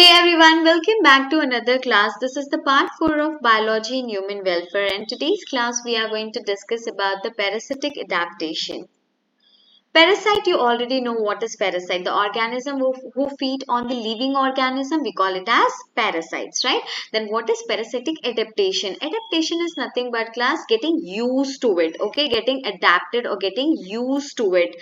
Hey everyone, welcome back to another class. This is the part 4 of Biology and Human Welfare, and today's class we are going to discuss about the parasitic adaptation. Parasite, you already know what is parasite. The organism who feed on the living organism, we call it as parasites, right? Then what is parasitic adaptation? Adaptation is nothing but class getting used to it, okay? Getting adapted or getting used to it.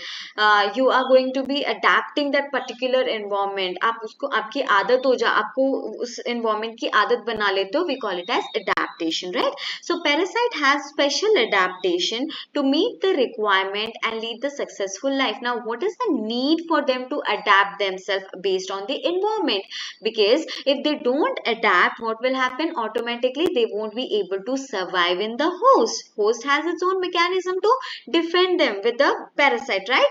You are going to be adapting that particular environment. आप उसको आपकी आदत हो जा आपको उस environment की आदत बना लेते हो. We call it as adaptation, right? So parasite has special adaptation to meet the requirement and lead the successful life. Now, what is the need for them to adapt themselves based on the environment? Because if they don't adapt, what will happen? Automatically, they won't be able to survive in the host. Host has its own mechanism to defend them with the parasite, right?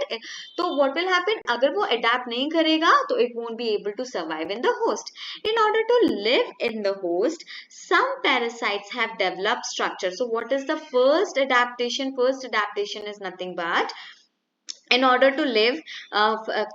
So what will happen? अगर वो adapt नहीं करेगा, तो it won't be able to survive in the host. In order to live in the host, some parasites have developed structure. So what is the first adaptation? First adaptation is nothing but in order to live,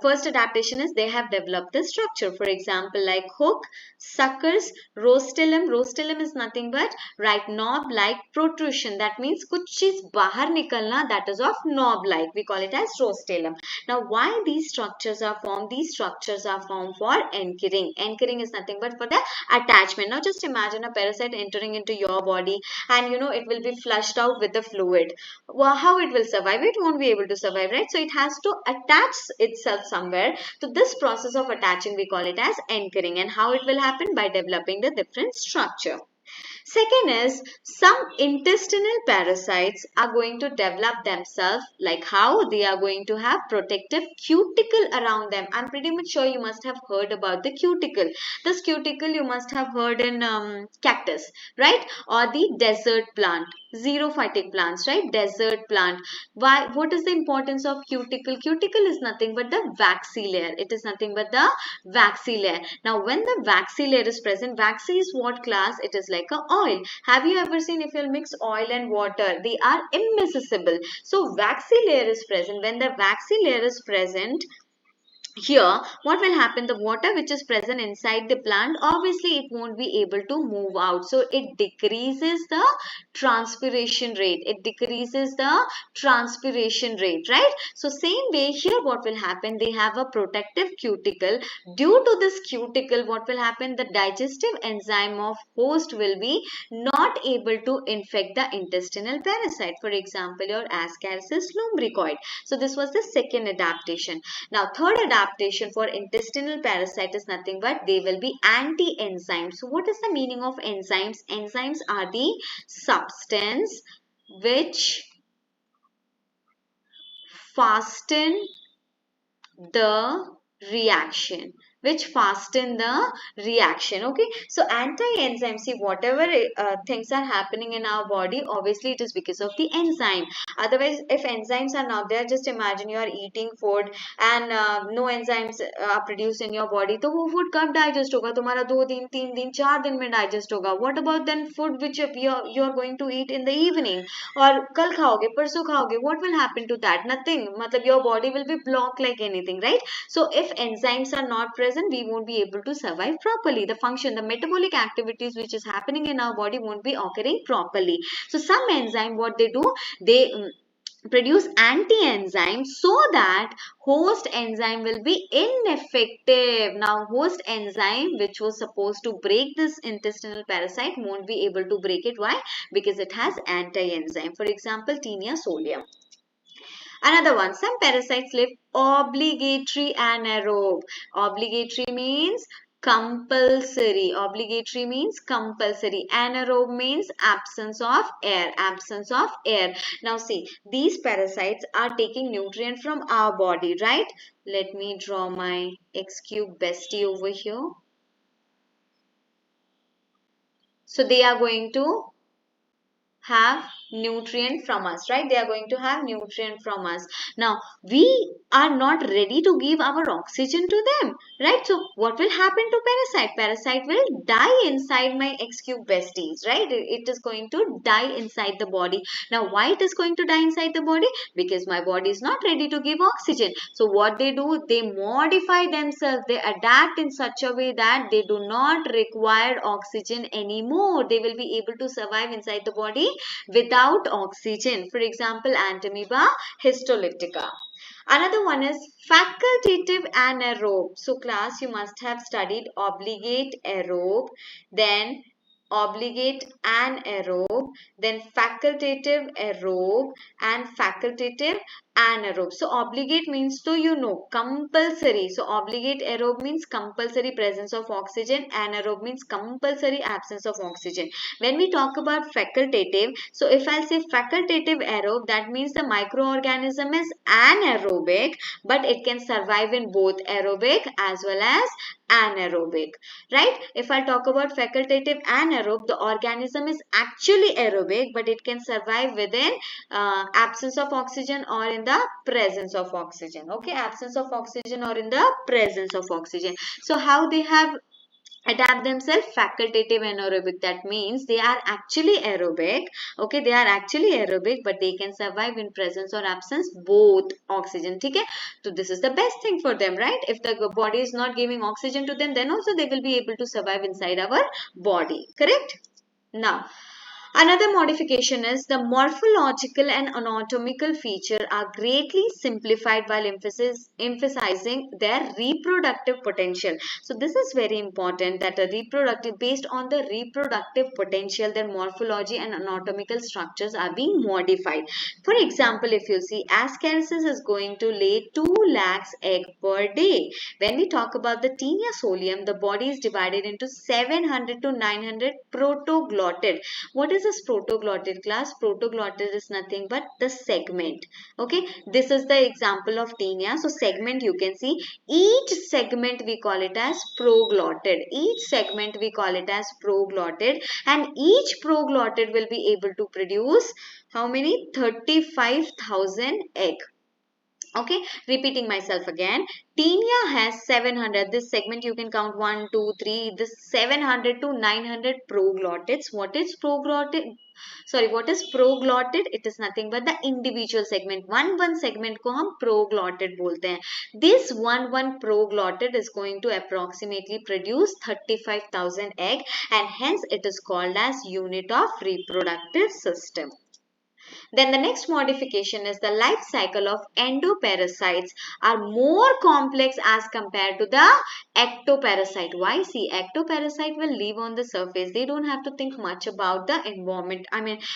first adaptation is they have developed the structure. For example, like hook, suckers, rostellum. Rostellum is nothing but right knob like protrusion. That means kuch cheez bahar nikalna, that is of knob like. We call it as rostellum. Now why these structures are formed? These structures are formed for anchoring. Anchoring is nothing but for the attachment. Now just imagine a parasite entering into your body and it will be flushed out with the fluid. Well, how it will survive? It won't be able to survive, right? So it has to attach itself somewhere. So this process of attaching, we call it as anchoring. And how it will happen? By developing the different structure. Second is some intestinal parasites are going to develop themselves, like how they are going to have protective cuticle around them. I'm pretty much sure you must have heard about the cuticle. This cuticle you must have heard in cactus, right? Or the desert plant. Xerophytic plants, right? Desert plant. Why? What is the importance of cuticle? Cuticle is nothing but the waxy layer. It is nothing but the waxy layer. Now, when the waxy layer is present, waxy is what class? It is like a oil. Have you ever seen if you'll mix oil and water? They are immiscible. So, waxy layer is present. When the waxy layer is present, here what will happen, the water which is present inside the plant, obviously it won't be able to move out, so it decreases the transpiration rate. Right? So same way here what will happen, they have a protective cuticle. Due to this cuticle, what will happen, the digestive enzyme of host will be not able to infect the intestinal parasite. For example, your Ascaris lumbricoid. So this was the second adaptation. Now, third adaptation for intestinal parasite is nothing but they will be anti-enzymes. So, what is the meaning of enzymes? Enzymes are the substance which fasten the reaction. Okay, so anti-enzyme, see whatever things are happening in our body, obviously it is because of the enzyme. Otherwise, if enzymes are not there, just imagine you are eating food and no enzymes are produced in your body, तो वो food कब digest होगा? तुम्हारा 2 दिन 3 दिन 4 दिन में digest होगा. What about then food which you are going to eat in the evening और कल खाओगे परसों खाओगे? What will happen to that? Nothing. मतलब your body will be blocked like anything, right? So if enzymes are not present, we won't be able to survive properly. The metabolic activities which is happening in our body won't be occurring properly. So some enzyme, what they do, they produce anti-enzyme so that host enzyme will be ineffective. Now host enzyme which was supposed to break this intestinal parasite won't be able to break it. Why? Because it has anti-enzyme. For example, Taenia solium. Another one, some parasites live obligatory anaerobe. Obligatory means compulsory. Obligatory means compulsory. Anaerobe means absence of air. Now see, these parasites are taking nutrient from our body, right? Let me draw my X cube bestie over here. So they are going to have nutrient from us, right? They are going to have nutrient from us. Now, we are not ready to give our oxygen to them, right? So, what will happen to parasite? Parasite will die inside my X-cube besties, right? It is going to die inside the body. Now, why it is going to die inside the body? Because my body is not ready to give oxygen. So, what they do? They modify themselves. They adapt in such a way that they do not require oxygen anymore. They will be able to survive inside the body without oxygen. For example, Anamoeba histolytica. Another one is facultative anaerobe. So class, you must have studied obligate aerobe, then obligate anaerobe, then facultative aerobe and facultative anaerobe. So obligate means to compulsory. So obligate aerobe means compulsory presence of oxygen. Anaerobe means compulsory absence of oxygen. When we talk about facultative, so if I say facultative aerobe, that means the microorganism is anaerobic, but it can survive in both aerobic as well as anaerobic, right? If I talk about facultative anaerobe, the organism is actually aerobic, but it can survive within absence of oxygen or in the presence of oxygen. Okay, absence of oxygen or in the presence of oxygen. So how they have adapt themselves? Facultative anaerobic, that means they are actually aerobic. Okay, they are actually aerobic, but they can survive in presence or absence both oxygen. Okay, so this is the best thing for them, right? If the body is not giving oxygen to them, then also they will be able to survive inside our body, correct? Now, another modification is the morphological and anatomical feature are greatly simplified while emphasizing their reproductive potential. So this is very important, that a reproductive, based on the reproductive potential, their morphology and anatomical structures are being modified. For example, if you see, Ascaris is going to lay 2 lakhs egg per day. When we talk about the Taenia solium, the body is divided into 700 to 900 protoglotted. What is this protoglotted class? Protoglotted is nothing but the segment. Okay, this is the example of Taenia. So segment, you can see each segment we call it as proglotted. Each segment we call it as proglotted, and each proglotted will be able to produce how many? 35,000 egg. Okay, repeating myself again. Taenia has 700. This segment you can count 1, 2, 3. This 700 to 900 proglottids. What is proglotted? Sorry, what is proglotted? It is nothing but the individual segment. One segment को हम proglotted बोलते हैं. This one proglotted is going to approximately produce 35,000 egg, and hence it is called as unit of reproductive system. Then the next modification is the life cycle of endoparasites are more complex as compared to the ectoparasite. Why? See, ectoparasite will live on the surface. They don't have to think much about the environment.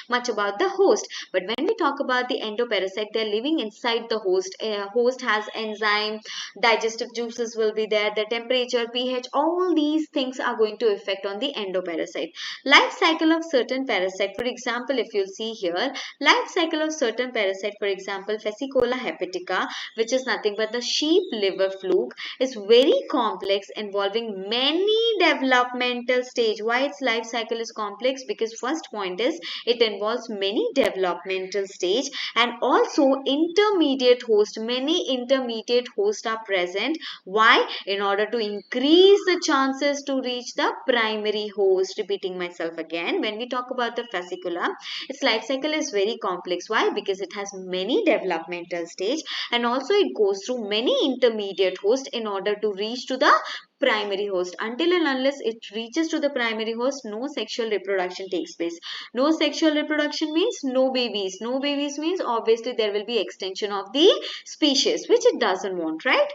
Much about the host. But when we talk about the endoparasite, they are living inside the host. Host has enzyme, digestive juices will be there, the temperature, pH, all these things are going to affect on the endoparasite. Life cycle of certain parasite. For example, if you see here, life cycle of certain parasite, for example, Fascicola hepatica, which is nothing but the sheep liver fluke, is very complex, involving many developmental stage. Why its life cycle is complex? Because first point is it involves many developmental stage, and also intermediate host. Many intermediate hosts are present. Why? In order to increase the chances to reach the primary host. Repeating myself again, when we talk about the fascicula, its life cycle is very complex. Why? Because it has many developmental stage, and also it goes through many intermediate hosts in order to reach to the primary host. Until and unless it reaches to the primary host, no sexual reproduction takes place. No sexual reproduction means no babies. No babies means obviously there will be extension of the species, which it doesn't want, right?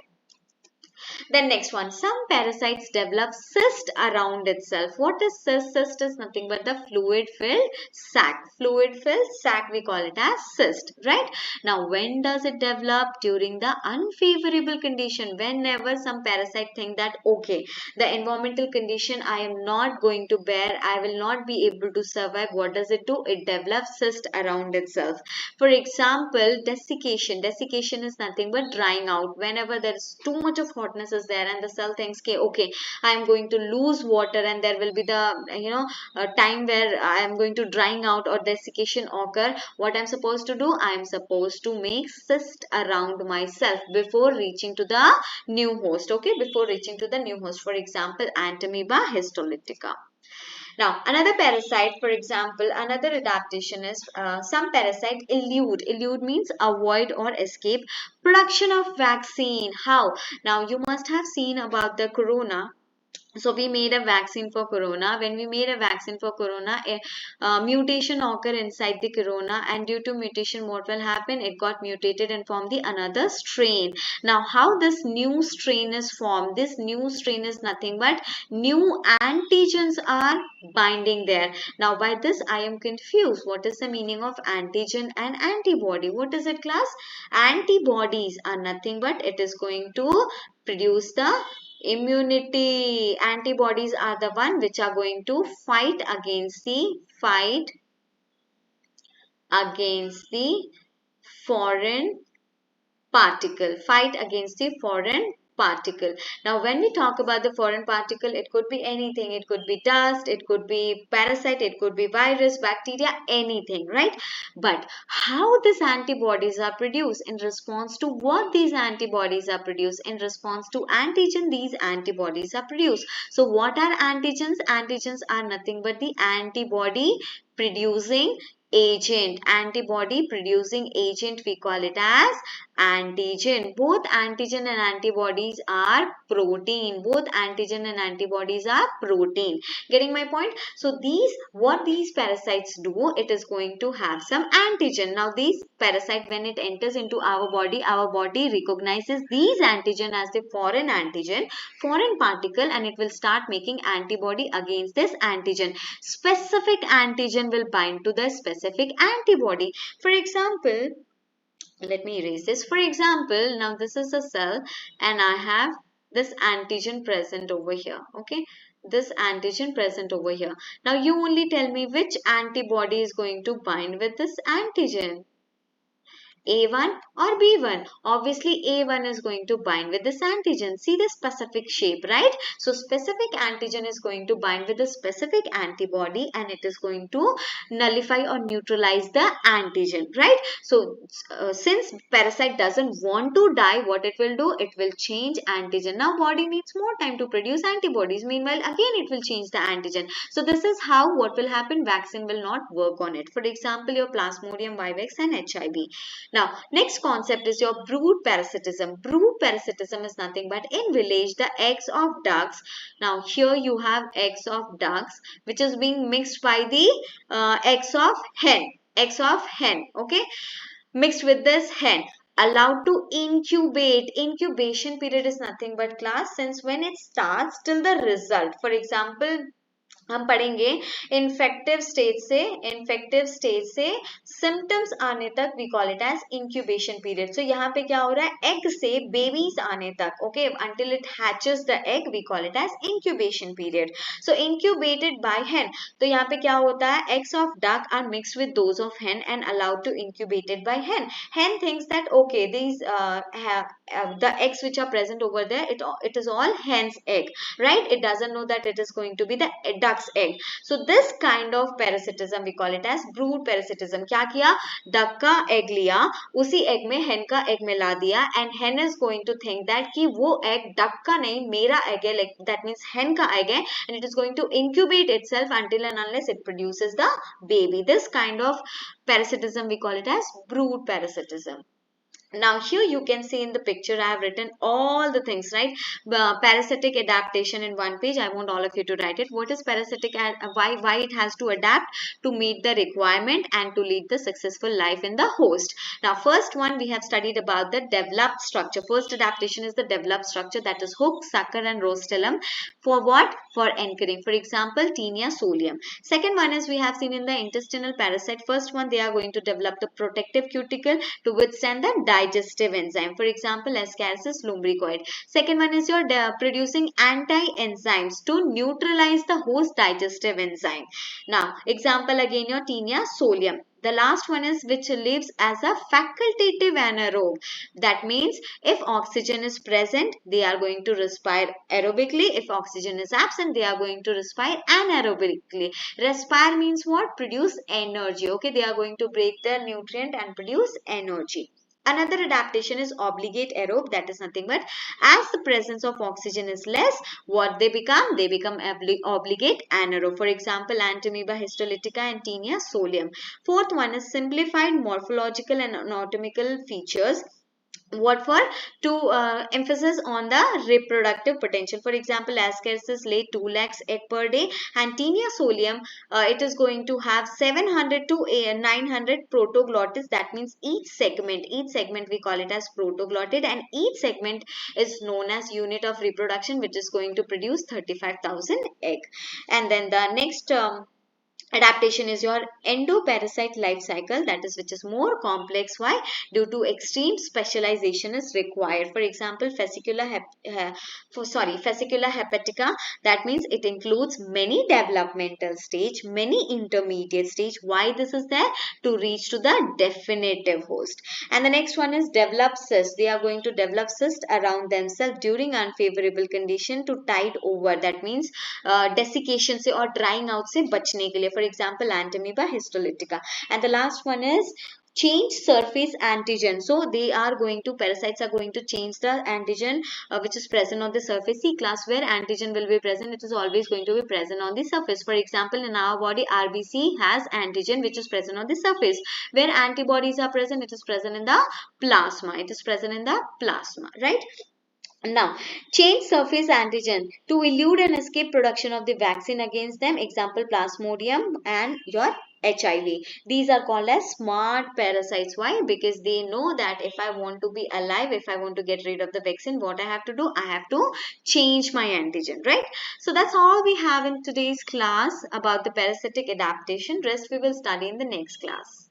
Then next one, some parasites develop cyst around itself. What is cyst? Cyst is nothing but the fluid-filled sac. Fluid-filled sac, we call it as cyst, right? Now, when does it develop? During the unfavorable condition. Whenever some parasite think that, okay, the environmental condition I am not going to bear, I will not be able to survive. What does it do? It develops cyst around itself. For example, desiccation. Desiccation is nothing but drying out. Whenever there is too much of hotness darkness is there and the cell thinks, okay, I am going to lose water and there will be the, time where I am going to drying out or desiccation occur. What I'm supposed to do? I am supposed to make cyst around myself before reaching to the new host. Okay, before reaching to the new host. For example, Anamoeba histolytica. Now, another parasite, for example, another adaptation is some parasite elude. Elude means avoid or escape production of vaccine. How? Now, you must have seen about the corona. So we made a vaccine for corona. When we made a vaccine for corona, a mutation occur inside the corona, and due to mutation, what will happen? It got mutated and formed the another strain. Now, how this new strain is formed? This new strain is nothing but new antigens are binding there. Now, by this I am confused. What is the meaning of antigen and antibody? What is it, class? Antibodies are nothing but it is going to produce the immunity. Antibodies are the one which are going to fight against the foreign particle. Fight against the foreign particle. Now, when we talk about the foreign particle, it could be anything. It could be dust, it could be parasite, it could be virus, bacteria, anything, right? But how these antibodies are produced? In response to what these antibodies are produced? In response to antigen, these antibodies are produced. So, what are antigens? Antigens are nothing but the antibody producing agent. Antibody producing agent, we call it as antigen. Both antigen and antibodies are protein. Both antigen and antibodies are protein. Getting my point? So what these parasites do, it is going to have some antigen. Now these parasite, when it enters into our body recognizes these antigen as the foreign antigen, foreign particle, and it will start making antibody against this antigen. Specific antigen will bind to the specific antibody. For example, let me erase this. For example, now this is a cell and I have this antigen present over here. Okay, this antigen present over here. Now you only tell me which antibody is going to bind with this antigen. A1 or B1? Obviously A1 is going to bind with this antigen. See the specific shape, right? So specific antigen is going to bind with the specific antibody and it is going to nullify or neutralize the antigen, right? So since parasite doesn't want to die, what it will do? It will change antigen. Now body needs more time to produce antibodies. Meanwhile, again it will change the antigen. So this is how what will happen? Vaccine will not work on it. For example, your Plasmodium vivax and HIV. Now, next concept is your brood parasitism. Brood parasitism is nothing but in village the eggs of ducks. Now, here you have eggs of ducks which is being mixed by the eggs of hen. Eggs of hen, okay? Mixed with this hen. Allowed to incubate. Incubation period is nothing but class since when it starts till the result. For example, हम पढ़ेंगे infective stage से symptoms आने तक we call it as incubation period. So यहाँ पे क्या हो रहा है? एग से बेबीज आने तक, okay, until it hatches the egg we call it as incubation period. So incubated by hen. तो यहाँ पे क्या होता है? Eggs of duck are mixed with those of hen and allowed to incubated by hen. Hen thinks that okay, these the eggs which are present over there, it is all hen's egg, right? It doesn't know that it is going to be the duck's egg. So this kind of parasitism we call it as brood parasitism. क्या किया? duck का egg लिया, उसी egg में hen का egg मिला दिया, and hen is going to think that कि वो egg duck का नहीं मेरा egg है, like that means hen का egg है, and it is going to incubate itself until and unless it produces the baby. This kind of parasitism we call it as brood parasitism. Now here you can see in the picture I have written all the things, right? Parasitic adaptation in one page. I want all of you to write it. What is parasitic? Why it has to adapt? To meet the requirement and to lead the successful life in the host. Now first one we have studied about the developed structure. First adaptation is the developed structure, that is hook, sucker and rostellum. For what? For anchoring. For example, Taenia solium. Second one is we have seen in the intestinal parasite. First one, they are going to develop the protective cuticle to withstand the digestive enzyme. For example, Ascaris lumbricoid. Second one is your producing anti-enzymes to neutralize the host digestive enzyme. Now, example again your Taenia solium. The last one is which lives as a facultative anaerobe. That means if oxygen is present, they are going to respire aerobically. If oxygen is absent, they are going to respire anaerobically. Respire means what? Produce energy. Okay, they are going to break the nutrient and produce energy. Another adaptation is obligate aerobe. That is nothing but as the presence of oxygen is less, what they become? They become obligate anaerobe. For example, Anamoeba histolytica and Taenia solium. Fourth one is simplified morphological and anatomical features. What for? To emphasis on the reproductive potential. For example, Ascaris lay 2 lakhs egg per day, and Taenia solium, it is going to have 700 to 900 protoglottids. That means each segment we call it as protoglottid, and each segment is known as unit of reproduction, which is going to produce 35,000 egg. And then the next adaptation is your endoparasite life cycle, that is which is more complex. Why? Due to extreme specialization is required. For example, fascicula hepatica, that means it includes many developmental stage, many intermediate stage. Why this is there? To reach to the definitive host. And the next one is develop cyst. They are going to develop cyst around themselves during unfavorable condition to tide over. That means desiccation से और drying out से बचने के लिए. For example, Anamoeba histolytica. And the last one is change surface antigen. So they are going to, parasites are going to change the antigen which is present on the surface. See, class, where antigen will be present, it is always going to be present on the surface. For example, in our body, RBC has antigen which is present on the surface. Where antibodies are present, it is present in the plasma. It is present in the plasma, right? Now, change surface antigen to elude and escape production of the vaccine against them. Example, Plasmodium and your HIV. These are called as smart parasites. Why? Because they know that if I want to be alive, if I want to get rid of the vaccine, what I have to do? I have to change my antigen, right? So that's all we have in today's class about the parasitic adaptation. Rest we will study in the next class.